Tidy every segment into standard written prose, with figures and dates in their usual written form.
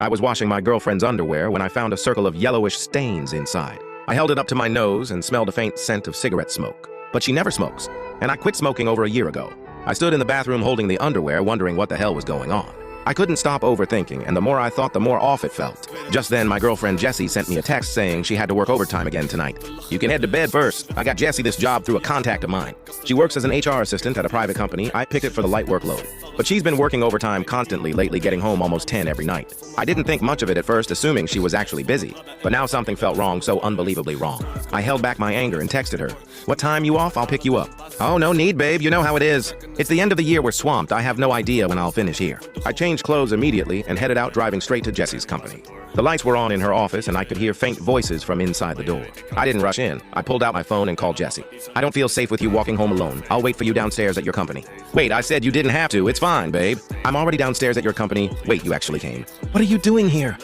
I was washing my girlfriend's underwear when I found a circle of yellowish stains inside. I held it up to my nose and smelled a faint scent of cigarette smoke. But she never smokes, and I quit smoking over a year ago. I stood in the bathroom holding the underwear, wondering what the hell was going on. I couldn't stop overthinking, and the more I thought, the more off it felt. Just then, my girlfriend Jessie sent me a text saying she had to work overtime again tonight. "You can head to bed first. I got Jessie this job through a contact of mine. She works as an HR assistant at a private company. I picked it for the light workload. But she's been working overtime constantly lately, getting home almost 10 every night. I didn't think much of it at first, assuming she was actually busy. But now something felt wrong, so unbelievably wrong. I held back my anger and texted her, 'What time you off? I'll pick you up.' 'Oh, no need, babe. You know how it is. It's the end of the year. We're swamped. I have no idea when I'll finish here.' I changed clothes immediately and headed out, driving straight to Jessie's company. The lights were on in her office, and I could hear faint voices from inside the door. I didn't rush in. I pulled out my phone and called Jessie. 'I don't feel safe with you walking home alone. I'll wait for you downstairs at your company.' 'Wait, I said you didn't have to. It's fine, babe. I'm already downstairs at your company.' 'Wait, you actually came. What are you doing here?'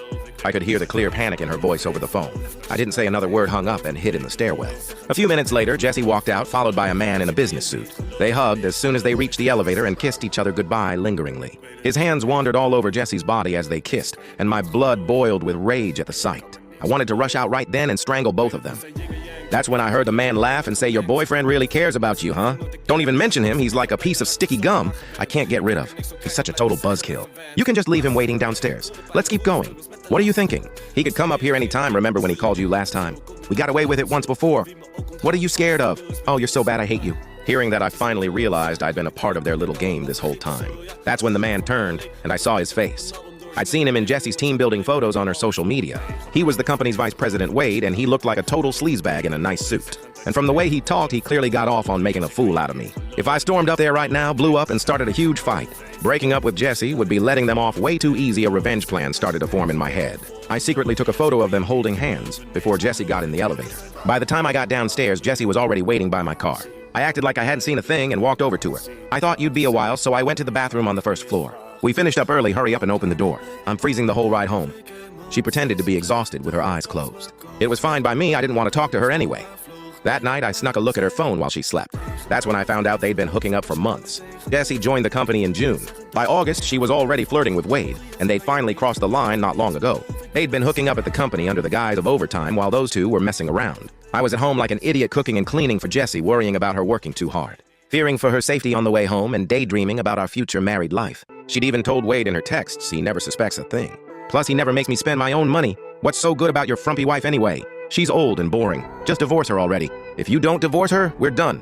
I could hear the clear panic in her voice over the phone. I didn't say another word, hung up, and hid in the stairwell. A few minutes later, Jessie walked out, followed by a man in a business suit. They hugged as soon as they reached the elevator and kissed each other goodbye lingeringly. His hands wandered all over Jessie's body as they kissed, and my blood boiled with rage at the sight. I wanted to rush out right then and strangle both of them. That's when I heard the man laugh and say, "Your boyfriend really cares about you, huh? Don't even mention him. He's like a piece of sticky gum I can't get rid of. He's such a total buzzkill. You can just leave him waiting downstairs. Let's keep going. What are you thinking? He could come up here anytime. Remember when he called you last time? We got away with it once before. What are you scared of? Oh, you're so bad I hate you." Hearing that, I finally realized I'd been a part of their little game this whole time. That's when the man turned, and I saw his face. I'd seen him in Jessie's team-building photos on her social media. He was the company's vice president, Wade, and he looked like a total sleazebag in a nice suit. And from the way he talked, he clearly got off on making a fool out of me. If I stormed up there right now, blew up, and started a huge fight, breaking up with Jessie would be letting them off way too easy. A revenge plan started to form in my head. I secretly took a photo of them holding hands before Jessie got in the elevator. By the time I got downstairs, Jessie was already waiting by my car. I acted like I hadn't seen a thing and walked over to her. "I thought you'd be a while, so I went to the bathroom on the first floor. We finished up early. Hurry up and open the door. I'm freezing the whole ride home." She pretended to be exhausted with her eyes closed. It was fine by me. I didn't want to talk to her anyway. That night, I snuck a look at her phone while she slept. That's when I found out they'd been hooking up for months. Jessie joined the company in June. By August, she was already flirting with Wade, and they'd finally crossed the line not long ago. They'd been hooking up at the company under the guise of overtime while those two were messing around. I was at home like an idiot cooking and cleaning for Jessie, worrying about her working too hard, fearing for her safety on the way home, and daydreaming about our future married life. She'd even told Wade in her texts he never suspects a thing. Plus, he never makes me spend my own money. What's so good about your frumpy wife anyway? She's old and boring. Just divorce her already. If you don't divorce her, we're done.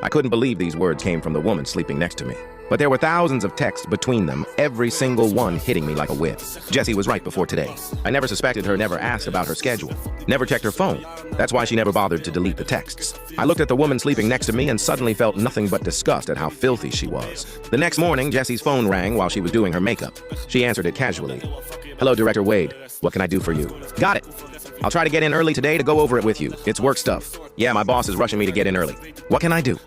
I couldn't believe these words came from the woman sleeping next to me. But there were thousands of texts between them, every single one hitting me like a whip. Jessie was right before today. I never suspected her, never asked about her schedule, never checked her phone. That's why she never bothered to delete the texts. I looked at the woman sleeping next to me and suddenly felt nothing but disgust at how filthy she was. The next morning, Jessie's phone rang while she was doing her makeup. She answered it casually. "Hello, Director Wade. What can I do for you?" "Got it. I'll try to get in early today to go over it with you. It's work stuff." "Yeah, my boss is rushing me to get in early." "What can I do?"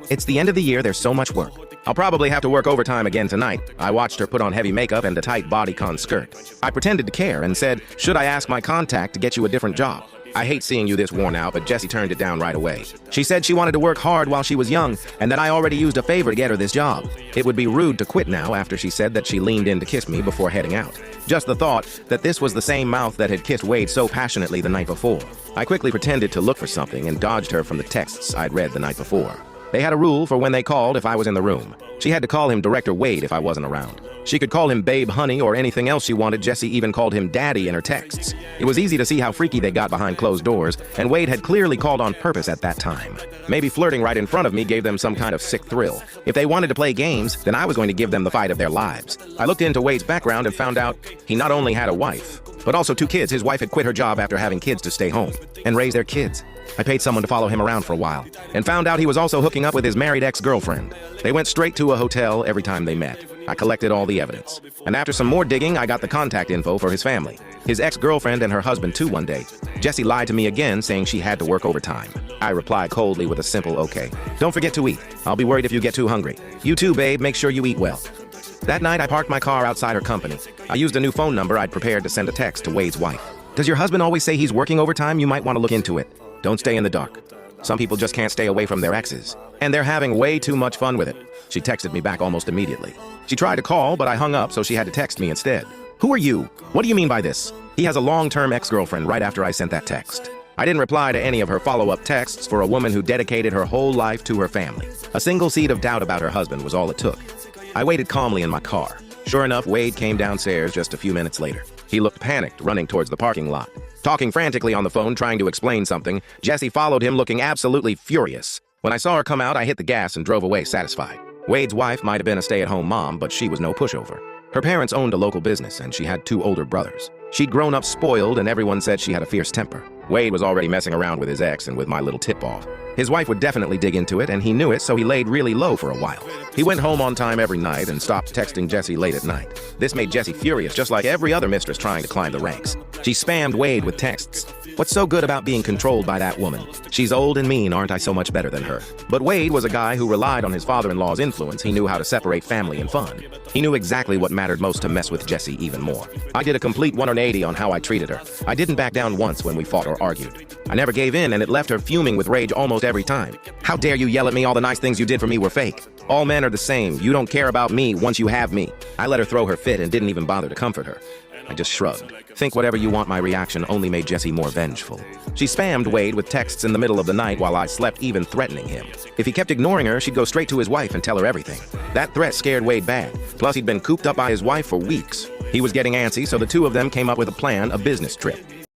"It's the end of the year. There's so much work. I'll probably have to work overtime again tonight." I watched her put on heavy makeup and a tight bodycon skirt. I pretended to care and said, "Should I ask my contact to get you a different job? I hate seeing you this worn out," but Jessie turned it down right away. She said she wanted to work hard while she was young and that I already used a favor to get her this job. It would be rude to quit now after she said that she leaned in to kiss me before heading out. Just the thought that this was the same mouth that had kissed Wade so passionately the night before. I quickly pretended to look for something and dodged her from the texts I'd read the night before. They had a rule for when they called if I was in the room. She had to call him Director Wade if I wasn't around. She could call him Babe, Honey, or anything else she wanted. Jessie even called him Daddy in her texts. It was easy to see how freaky they got behind closed doors, and Wade had clearly called on purpose at that time. Maybe flirting right in front of me gave them some kind of sick thrill. If they wanted to play games, then I was going to give them the fight of their lives. I looked into Wade's background and found out he not only had a wife, but also 2 kids. His wife had quit her job after having kids to stay home and raise their kids. I paid someone to follow him around for a while and found out he was also hooking up with his married ex-girlfriend. They went straight to a hotel every time they met. I collected all the evidence. And after some more digging, I got the contact info for his family. His ex-girlfriend and her husband too one day. Jessie lied to me again, saying she had to work overtime. I replied coldly with a simple okay. "Don't forget to eat. I'll be worried if you get too hungry. You too, babe. Make sure you eat well." That night, I parked my car outside her company. I used a new phone number I'd prepared to send a text to Wade's wife. "Does your husband always say he's working overtime? You might want to look into it. Don't stay in the dark. Some people just can't stay away from their exes. And they're having way too much fun with it." She texted me back almost immediately. She tried to call, but I hung up, so she had to text me instead. Who are you? What do you mean by this? He has a long-term ex-girlfriend right after I sent that text. I didn't reply to any of her follow-up texts for a woman who dedicated her whole life to her family. A single seed of doubt about her husband was all it took. I waited calmly in my car. Sure enough, Wade came downstairs just a few minutes later. He looked panicked, running towards the parking lot. Talking frantically on the phone, trying to explain something, Jessie followed him looking absolutely furious. When I saw her come out, I hit the gas and drove away satisfied. Wade's wife might have been a stay-at-home mom, but she was no pushover. Her parents owned a local business, and she had 2 older brothers. She'd grown up spoiled, and everyone said she had a fierce temper. Wade was already messing around with his ex and with my little tip-off. His wife would definitely dig into it, and he knew it, so he laid really low for a while. He went home on time every night and stopped texting Jessie late at night. This made Jessie furious, just like every other mistress trying to climb the ranks. She spammed Wade with texts. What's so good about being controlled by that woman? She's old and mean, aren't I so much better than her? But Wade was a guy who relied on his father-in-law's influence. He knew how to separate family and fun. He knew exactly what mattered most to mess with Jessie even more. I did a complete 180 on how I treated her. I didn't back down once when we fought or argued. I never gave in, and it left her fuming with rage almost every time. How dare you yell at me? All the nice things you did for me were fake. All men are the same. You don't care about me once you have me. I let her throw her fit and didn't even bother to comfort her. I just shrugged. Think whatever you want, my reaction only made Jessie more vengeful. She spammed Wade with texts in the middle of the night while I slept, even threatening him. If he kept ignoring her, she'd go straight to his wife and tell her everything. That threat scared Wade bad. Plus, he'd been cooped up by his wife for weeks. He was getting antsy, so the 2 of them came up with a plan, a business trip.